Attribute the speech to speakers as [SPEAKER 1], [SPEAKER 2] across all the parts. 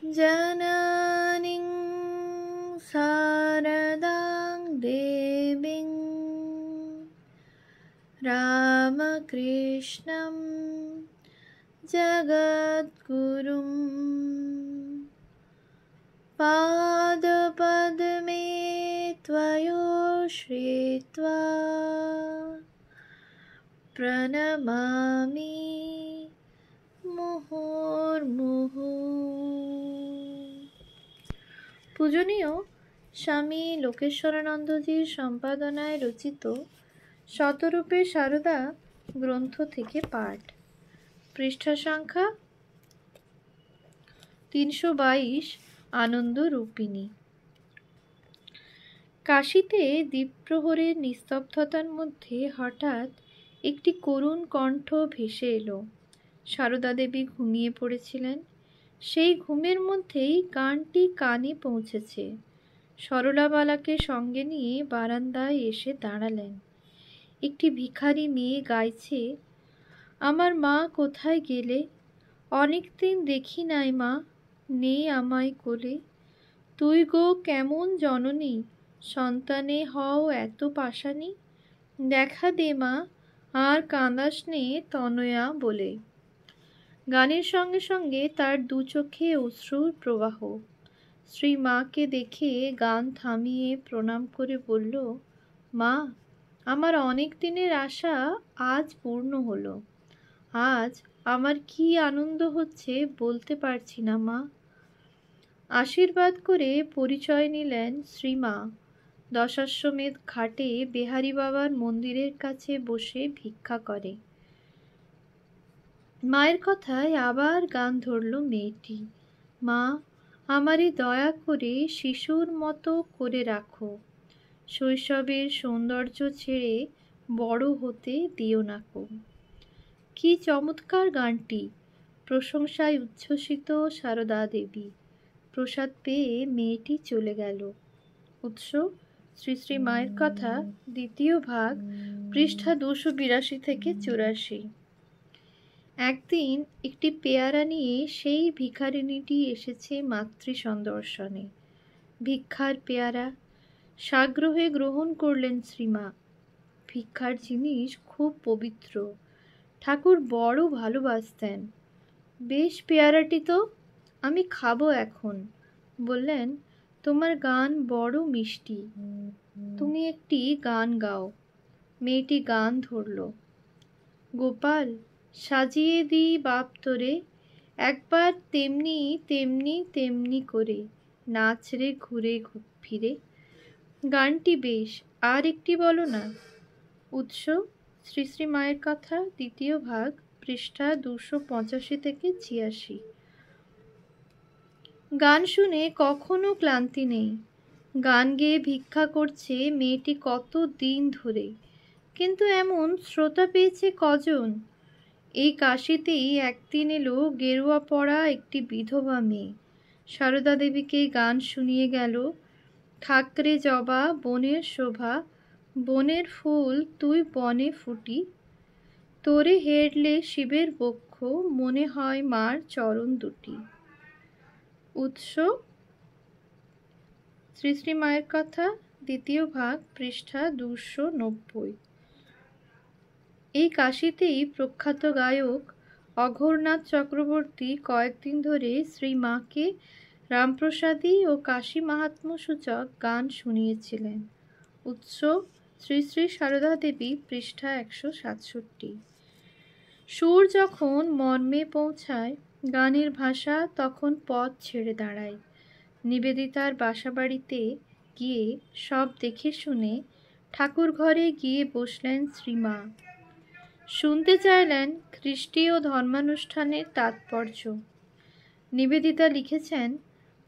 [SPEAKER 1] जननीं शारदां देवीं रामकृष्णं जगद्गुरुं पादपद्मे त्वयोश्रित्वा प्रणमामि মুহুর্মুহু। পূজনীয় স্বামী লোকেশ্বরানন্দজির সম্পাদনায় রচিত শতরূপে সারদা গ্রন্থ থেকে পাঠ। পৃষ্ঠা সংখ্যা 322। আনন্দরূপিণী। কাশীতে দ্বীপ্রহরের নিস্তব্ধতার মধ্যে হঠাৎ একটি করুণ কণ্ঠ ভেসে এলো। সারদা দেবী ঘুমিয়ে পড়েছিলেন। সেই ঘুমের মধ্যেই গানটি কানে পৌঁছেছে। সরলাবালাকে সঙ্গে নিয়ে বারান্দায় এসে দাঁড়ালেন। একটি ভিখারি মেয়ে গাইছে, আমার মা কোথায় গেলে, অনেকদিন দেখি নাই মা, নেই আমায় কোলে। তুই গো কেমন জননী, সন্তানে হও এত পাষাণী, দেখা দে মা আর কাঁদাস নে তনয়া বলে। গানের সঙ্গে সঙ্গে তার দু চোখে অশ্রুর প্রবাহ। শ্রী মাকে দেখে গান থামিয়ে প্রণাম করে বলল, মা, আমার অনেক দিনের আশা আজ পূর্ণ হলো। আজ আমার কি আনন্দ হচ্ছে বলতে পারছি না মা। আশীর্বাদ করে পরিচয় নিলেন শ্রীমা। দশাশ্বমেধ ঘাটে বেহারি বাবার মন্দিরের কাছে বসে ভিক্ষা করে। মায়ের কথায় আবার গান ধরল মেয়েটি, মা, আমারে দয়া করে শিশুর মতো করে রাখো, শৈশবের সৌন্দর্য ছেড়ে বড় হতে দিও না কো। কি চমৎকার গানটি! প্রশংসায় উচ্ছ্বসিত সারদা দেবী। প্রসাদ পেয়ে মেয়েটি চলে গেল। উৎস শ্রী শ্রী মায়ের কথা, দ্বিতীয় ভাগ, পৃষ্ঠা 282 থেকে 84। একদিন একটি পেয়ারা নিয়ে সেই ভিখারিনীটি এসেছে মাতৃ সন্দর্শনে। ভিক্ষার পেয়ারা সাগ্রহে গ্রহণ করলেন শ্রীমা। ভিক্ষার জিনিস খুব পবিত্র, ঠাকুর বড় ভালোবাসতেন। বেশ পেয়ারাটি তো, আমি খাবো এখন। বললেন, তোমার গান বড় মিষ্টি, তুমি একটি গান গাও। মেয়েটি গান ধরল, গোপাল সাজিয়ে দিই বাপ তোরে, একবার তেমনি তেমনি তেমনি করে, নাচ রে ঘুরে ফিরে। গানটি বেশ, আর একটি বলো না। উৎস শ্রী শ্রী মায়ের কথা, দ্বিতীয় ভাগ, পৃষ্ঠা 285 থেকে 86। গান শুনে কখনো ক্লান্তি নেই। গান গেয়ে ভিক্ষা করছে মেয়েটি কত দিন ধরে, কিন্তু এমন শ্রোতা পেয়েছে কজন। এই কাশীতেই একদিন এলো গেরুয়া পরা একটি বিধবা মেয়ে, সারদা দেবীকে গান শুনিয়ে গেল। থাকরে জবা বনের শোভা, বনের ফুল তুই বনে ফুটি, তোরে হেরলে শিবের বক্ষ, মনে হয় মার চরণ দুটি। উৎস শ্রী শ্রী মায়ের কথা, দ্বিতীয় ভাগ, পৃষ্ঠা 290। এই কাশীতেই প্রখ্যাত গায়ক অঘোরনাথ চক্রবর্তী কয়েকদিন ধরে শ্রী মাকে রামপ্রসাদী ও কাশী মাহাত্ম্য সূচক গান শুনিয়েছিলেন। উৎস শ্রী শ্রী সারদা দেবী, পৃষ্ঠা 167। সুর যখন মর্মে পৌঁছায়, গানের ভাষা তখন পথ ছেড়ে দাঁড়ায়। নিবেদিতার বাসাবাড়িতে গিয়ে সব দেখে শুনে ঠাকুর ঘরে গিয়ে বসলেন শ্রীমা। শুনতে চাইলেন খ্রিস্টীয় ধর্মানুষ্ঠানের তাৎপর্য। নিবেদিতা লিখেছেন,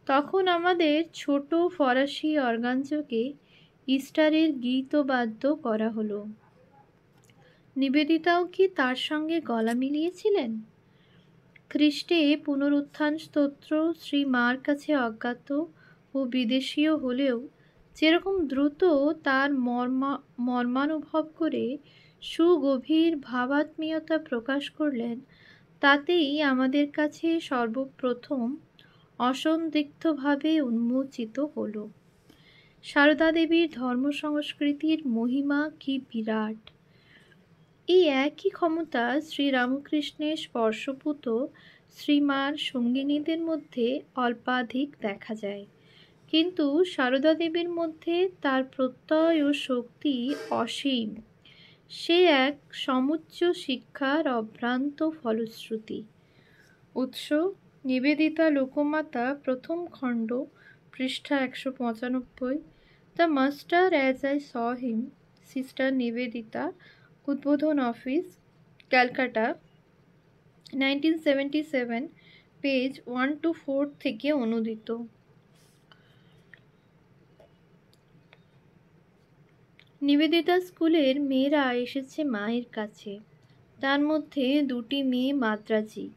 [SPEAKER 1] তখন আমাদের ছোট ফরাসি অর্গানযোগে ইস্টারের গীত ও বাদ্য করা হলো। নিবেদিতাও কি তার সঙ্গে গলা মিলিয়েছিলেন? খ্রিস্টে পুনরুত্থান স্তোত্র শ্রী মার কাছে অজ্ঞাত ও বিদেশীয় হলেও যেরকম দ্রুত তার মর্মানুভব করে সুগভীর ভাবাত্মীয়তা প্রকাশ করলেন, তাতেই আমাদের কাছে সর্বপ্রথম অসন্দিগ্ধভাবে উন্মোচিত হল। সারদা দেবীর ধর্ম সংস্কৃতির মহিমা কি বিরাট! এই একই ক্ষমতা শ্রীরামকৃষ্ণের স্পর্শপুত শ্রীমার সঙ্গিনীদের মধ্যে অল্পাধিক দেখা যায়, কিন্তু সারদা দেবীর মধ্যে তার প্রত্যয় ও শক্তি অসীম। সে এক সমুচ্চ শিক্ষার অভ্রান্ত ফলশ্রুতি। উৎস: নিবেদিতা লোকমাতা, প্রথম খণ্ড, পৃষ্ঠা 195। The master as I saw him, sister Nivedita, উদ্বোধন অফিস, ক্যালকাটা, 1977, পেজ 1-4 থেকে অনুদিত। নিবেদিতা স্কুলের মেয়েরা এসেছে মায়ের কাছে। তার মধ্যে দুটি মেয়ে মাদ্রাজি।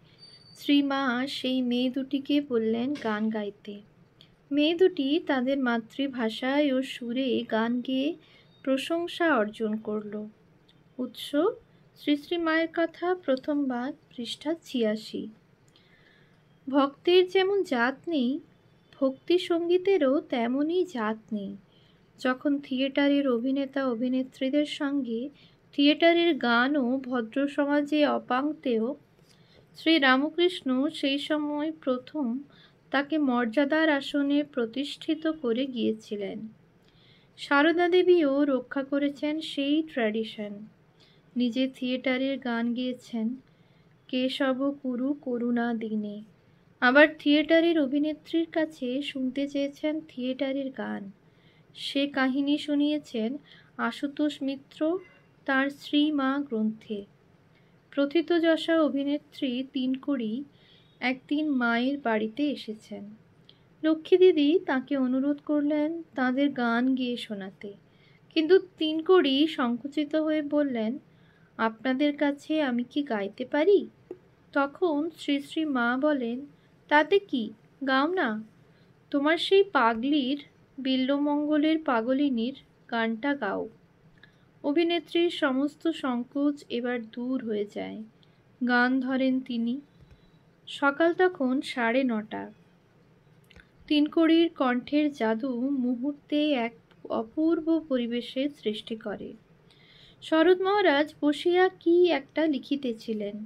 [SPEAKER 1] শ্রীমা সেই মেয়ে দুটিকে বললেন গান গাইতে। মেয়ে দুটি তাদের মাতৃভাষায় ও সুরে গান গেয়ে প্রশংসা অর্জন করল। উৎস: শ্রী শ্রী মায়ের কথা, প্রথম ভাগ, পৃষ্ঠা 86। ভক্তের যেমন জাত নেই, ভক্তি সঙ্গীতেরও তেমনই জাত নেই। যখন থিয়েটারের অভিনেতা অভিনেত্রীদের সঙ্গে থিয়েটারের গানও ভদ্র সমাজে অপাঙ্ক্তেয়, শ্রীরামকৃষ্ণ সেই সময় প্রথম তাকে মর্যাদার আসনে প্রতিষ্ঠিত করে গিয়েছিলেন। সারদা দেবীও রক্ষা করেছেন সেই ট্র্যাডিশন। নিজে থিয়েটারের গান গেয়েছেন, কেশব কুরু করুণা দিনে। আবার থিয়েটারের অভিনেত্রীর কাছে শুনতে চেয়েছেন থিয়েটারের গান। সে কাহিনী শুনিয়েছেন আশুতোষ মিত্র তাঁর শ্রীমা গ্রন্থে। প্রথিতযশা অভিনেত্রী তিনকুড়ি একদিন মায়ের বাড়িতে এসেছেন। লক্ষ্মী দিদি তাঁকে অনুরোধ করলেন তাঁদের গান গেয়ে শোনাতে, কিন্তু তিনকুড়ি সংকুচিত হয়ে বললেন, আপনাদের কাছে আমি কি গাইতে পারি? তখন শ্রী শ্রী মা বলেন, তাতে কি, গাও না, তোমার সেই পাগলির, বিল্বমঙ্গলের পাগলিনীর গানটা গাও। অভিনেত্রীর সমস্ত সংকোচ এবার দূর হয়ে যায়। গান ধরেন তিনি। সকাল তখন 9:30। তিনকুড়ির কণ্ঠের জাদু মুহূর্তে এক অপূর্ব পরিবেশের সৃষ্টি করে। শরৎ মহারাজ বসিয়া কি একটা লিখিতেছিলেন।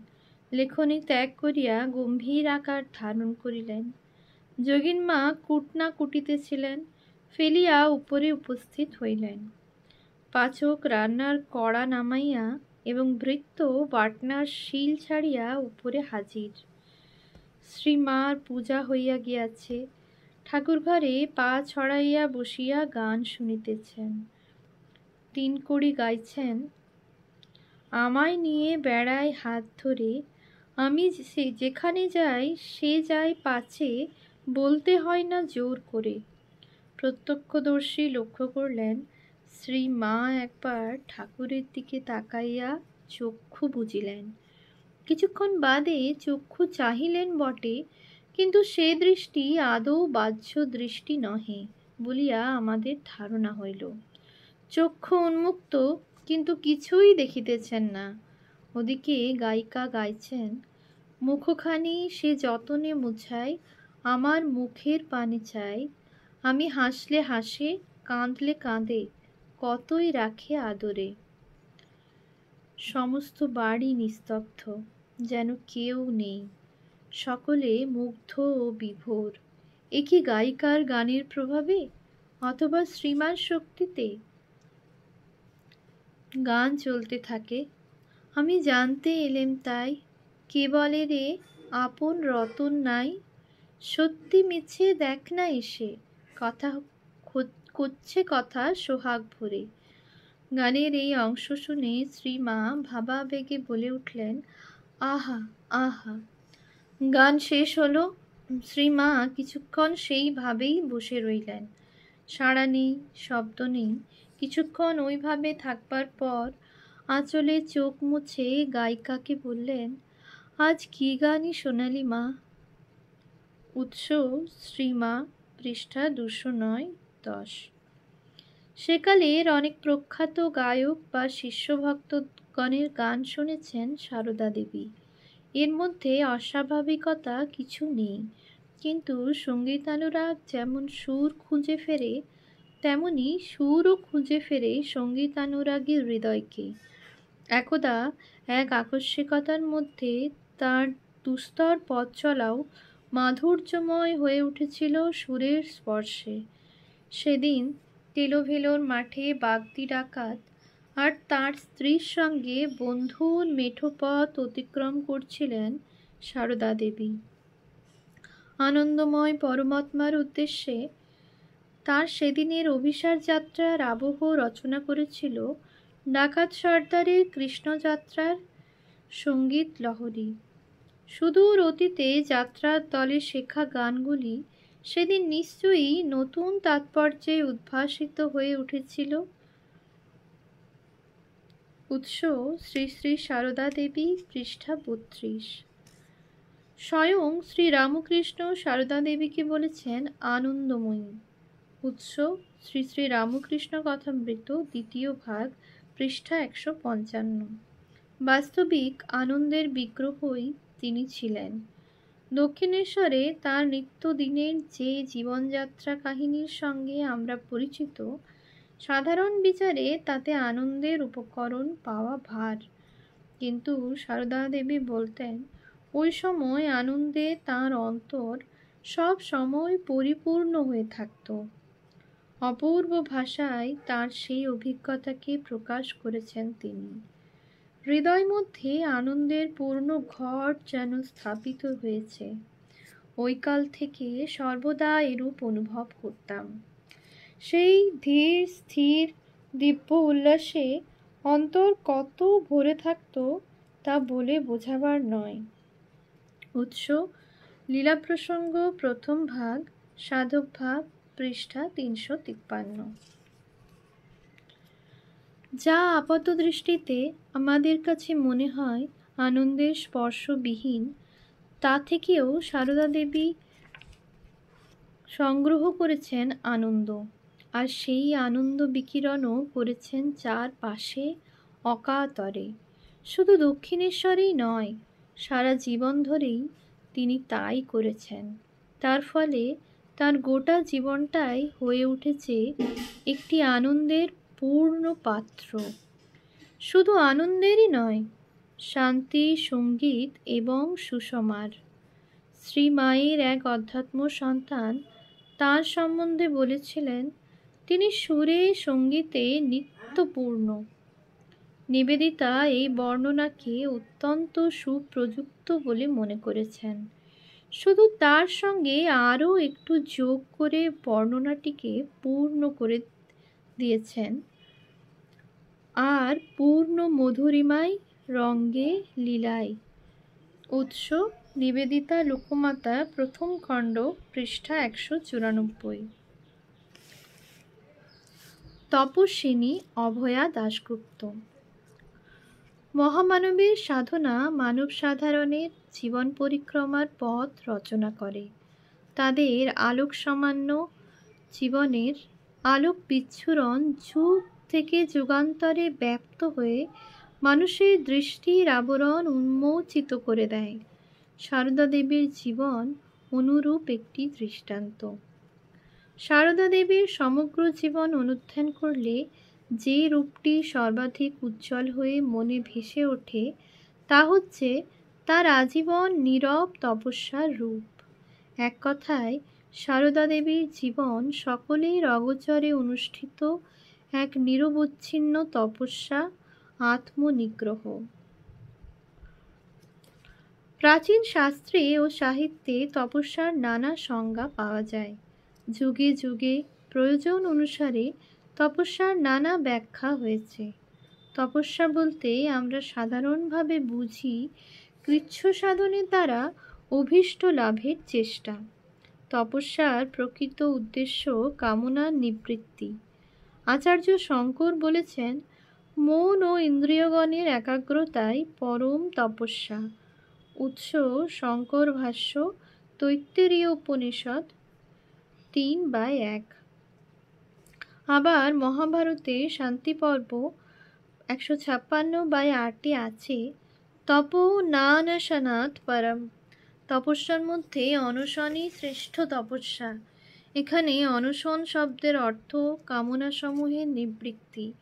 [SPEAKER 1] লেখনী ত্যাগ করিয়া গম্ভীর আকার ধারণ করিলেন। যোগিনমা কুটনা কুটিতেছিলেন, ফেলিয়া উপরে উপস্থিত হইলেন। পাচক রান্নার কড়া নামাইয়া এবং ভৃত্য বাটনার শিল ছাড়িয়া উপরে হাজির। শ্রীমার পূজা হইয়া গিয়াছে। ঠাকুরঘরে পা ছড়াইয়া বসিয়া গান শুনিতেছেন। তিনকুড়ি গাইছেন, আমায় নিয়ে বেড়ায় হাত ধরে, আমি যেখানে যাই সে যাই পাছে, বলতে হয় না জোর করে। প্রত্যক্ষদর্শী লক্ষ্য করলেন শ্রী মা একবার ঠাকুরের দিকে তাকাইয়া চক্ষু বুজিলেন। কিছুক্ষণ বাদে চক্ষু চাহিলেন বটে, কিন্তু সে দৃষ্টি আদৌ বাহ্য দৃষ্টি নহে বলিয়া আমাদের ধারণা হইল। চক্ষু উন্মুক্ত, কিন্তু কিছুই দেখিতেছেন না। ওদিকে গায়িকা গাইছেন, মুখখানি সে যতনে মুছাই, আমার মুখের পানে চাই, আমি হাসলে হাসে, কাঁদলে কাঁদে, কতই রাখে আদরে। সমস্ত বাড়ি নিস্তব্ধ, যেন কেউ নেই। সকলে মুগ্ধ ও বিভোর। এ কি গায়িকার গানের প্রভাবে, অথবা শ্রীমার শক্তিতে? গান চলতে থাকে। আমি জানতে এলেম তাই, কে বলে রে আপন রতন নাই, সত্যি মিছে দেখ না এসে, কথা করছে কথা সোহাগ ভরে। গানের এই অংশ শুনে শ্রীমা ভাবাবেগে বলে উঠলেন, আহা আহা। গান শেষ হলো। শ্রীমা কিছুক্ষণ সেইভাবেই বসে রইলেন। সাড়া নেই, শব্দ নেই। কিছুক্ষণ ওইভাবে থাকবার পর আঁচলে চোখ মুছে গায়িকাকে বললেন, আজ কি গানই শোনালি মা? উৎস: শ্রীমা, পৃষ্ঠা 209-10। সেকালের অনেক প্রখ্যাত গায়ক বা শিষ্যভক্তগণের গান শুনেছেন সারদা দেবী। এর মধ্যে অস্বাভাবিকতা কিছু নেই। কিন্তু সঙ্গীতানুরাগ যেমন সুর খুঁজে ফেরে, তেমনি সুরও খুঁজে ফেরে সঙ্গীতানুরাগী হৃদয়কে। একদা এক আকস্মিকতার মধ্যে তার দুস্তর পথ চলাও মাধুর্যময় হয়ে উঠেছিল সুরের স্পর্শে। সেদিন তেলোভেলোর মাঠে বাগদি ডাকাত আর তার স্ত্রীর সঙ্গে বন্ধুর মেঠো পথ অতিক্রম করছিলেন সারদা দেবী। আনন্দময় পরমাত্মার উদ্দেশ্যে তার সেদিনের অভিসার যাত্রার আবহ রচনা করেছিল ডাকাত সর্দারের কৃষ্ণযাত্রার সঙ্গীত লহরী। সুদূর অতীতে যাত্রার দলে শেখা গানগুলি সেদিন নিশ্চয়ই নতুন তাৎপর্যে উদ্ভাসিত হয়ে উঠেছিল। উৎস শ্রী শ্রী সারদা দেবী, পৃষ্ঠা 32। স্বয়ং শ্রী রামকৃষ্ণ সারদা দেবীকে বলেছেন আনন্দময়ী। উৎস শ্রী শ্রী রামকৃষ্ণ কথামৃত, দ্বিতীয় ভাগ, পৃষ্ঠা 155। বাস্তবিক আনন্দের বিগ্রহই তিনি ছিলেন। দক্ষিণেশ্বরে তার নিত্যদিনের যে জীবনযাত্রা কাহিনীর সঙ্গে আমরা পরিচিত, সাধারণ বিচারে তাতে আনন্দের উপকরণ পাওয়া ভার। কিন্তু সারদা দেবী বলতেন, ওই সময় আনন্দে তাঁর অন্তর সব সময় পরিপূর্ণ হয়ে থাকত। অপূর্ব ভাষায় তার সেই অভিজ্ঞতাকে প্রকাশ করেছেন তিনি। হৃদয় মধ্যে আনন্দের পূর্ণ ঘর যেন স্থাপিত হয়েছে। ওই কাল থেকে সর্বদা এরূপ অনুভব করতাম। সেই ধীর স্থির দিব্য উল্লাসে অন্তর কত ভরে থাকত তা বলে বোঝাবার নয়। উৎস লীলা প্রসঙ্গ, প্রথম ভাগ, সাধক ভাব, পৃষ্ঠা 353। যা আপাত দৃষ্টিতে আমাদের কাছে মনে হয় আনন্দের স্পর্শবিহীন, তা থেকেও সারদা দেবী সংগ্রহ করেছেন আনন্দ, আর সেই আনন্দ বিকিরণও করেছেন চারপাশে অকাতরে। শুধু দক্ষিণেশ্বরেই নয়, সারা জীবন ধরেই তিনি তাই করেছেন। তার ফলে তার গোটা জীবনটাই হয়ে উঠেছে একটি আনন্দের পূর্ণ পাত্র। শুধু আনন্দেরই নয়, শান্তি, সঙ্গীত এবং সুষমার। শ্রী মায়ের এক অধ্যাত্ম সন্তান তার সম্বন্ধে বলেছিলেন, তিনি সুরে সঙ্গীতে নিত্যপূর্ণ। নিবেদিতা এই বর্ণনাকে অত্যন্ত সুপ্রযুক্ত বলে মনে করেছেন। শুধু তার সঙ্গে আরও একটু যোগ করে বর্ণনাটিকে পূর্ণ করে দিয়েছেন, আর পূর্ণ মধুরিমায়, রঙ্গে, লীলায়। উৎস নিবেদিতা লোকমাতা, প্রথম খণ্ড, পৃষ্ঠা 194। তপস্বিনী অভয়া দাশগুপ্ত। মহামানবের সাধনা মানব সাধারণের জীবন পরিক্রমার পথ রচনা করে। তাদের আলোক সামান্য জীবনের আলোক বিচ্ছুরণ যুগ থেকে যুগান্তরে ব্যাপ্ত হয়ে মানুষের দৃষ্টির আবরণ উন্মোচিত করে দেয়। সারদা দেবীর জীবন অনুরূপ একটি দৃষ্টান্ত। সারদা দেবীর সমগ্র জীবন অনুধ্যান করলে যে রূপটি সর্বাধিক উজ্জ্বল হয়ে মনে ভেসে ওঠে, তা হচ্ছে তার আজীবন নীরব তপস্যার রূপ। এক কথায়, সারদা দেবীর জীবন সকলের অগোচরে অনুষ্ঠিত এক নিরবচ্ছিন্ন তপস্যা, আত্মনিগ্রহ। প্রাচীন শাস্ত্রে ও সাহিত্যে তপস্যার নানা সংজ্ঞা পাওয়া যায়। যুগে যুগে প্রয়োজন অনুসারে তপস্যার নানা ব্যাখ্যা হয়েছে। তপস্যা বলতে আমরা সাধারণভাবে বুঝি কৃচ্ছ সাধনের দ্বারা অভীষ্ট লাভের চেষ্টা। তপস্যার প্রকৃত উদ্দেশ্য কামনার নিবৃত্তি। আচার্য শঙ্কর বলেছেন, মন ও ইন্দ্রিয়গণের একাগ্রতাই পরম তপস্যা। উৎস শঙ্কর ভাষ্য, তৈত্তিরীয় উপনিষদ 3/1। আবার মহাভারতে শান্তি পর্ব 156/8 আছে, তপো নানশনাৎ পরম, তপস্যার মধ্যে অনশনই শ্রেষ্ঠ তপস্যা। এখানে অনশন শব্দের অর্থ কামনা সমূহের নিবৃত্তি।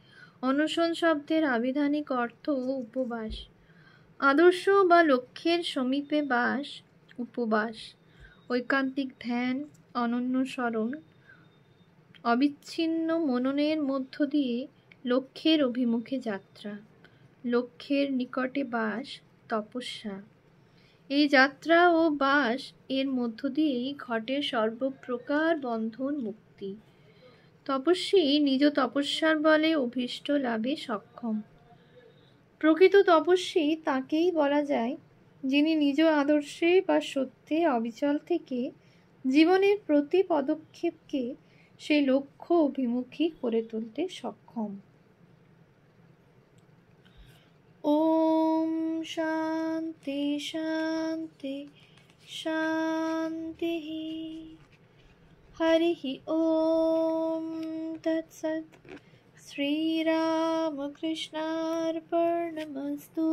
[SPEAKER 1] অনশন শব্দের আবিধানিক অর্থ উপবাস। আদর্শ বা লক্ষ্যের সমীপে বাস, উপবাস। ঐকান্তিক ধ্যান, অনন্য স্মরণ, অবিচ্ছিন্ন মননের মধ্য দিয়ে লক্ষ্যের অভিমুখে যাত্রা। লক্ষ্যের নিকটে বাস, তপস্যা। এই যাত্রা ও বাস এর মধ্য দিয়েই ঘটে সর্বপ্রকার বন্ধন মুক্তি। তপস্বী নিজ তপস্যার বলে অভীষ্ট লাভে সক্ষম। প্রকৃত তপস্বী তাকেই বলা যায় যিনি নিজ আদর্শে বা সত্যে অবিচল থেকে জীবনের প্রতি পদক্ষেপকে সেই লক্ষ্য অভিমুখী করে তুলতে সক্ষম। ওম শান্তি শান্তি শান্তি। হরি ওম তৎসৎ। শ্রীরামকৃষ্ণার্পণমস্তু।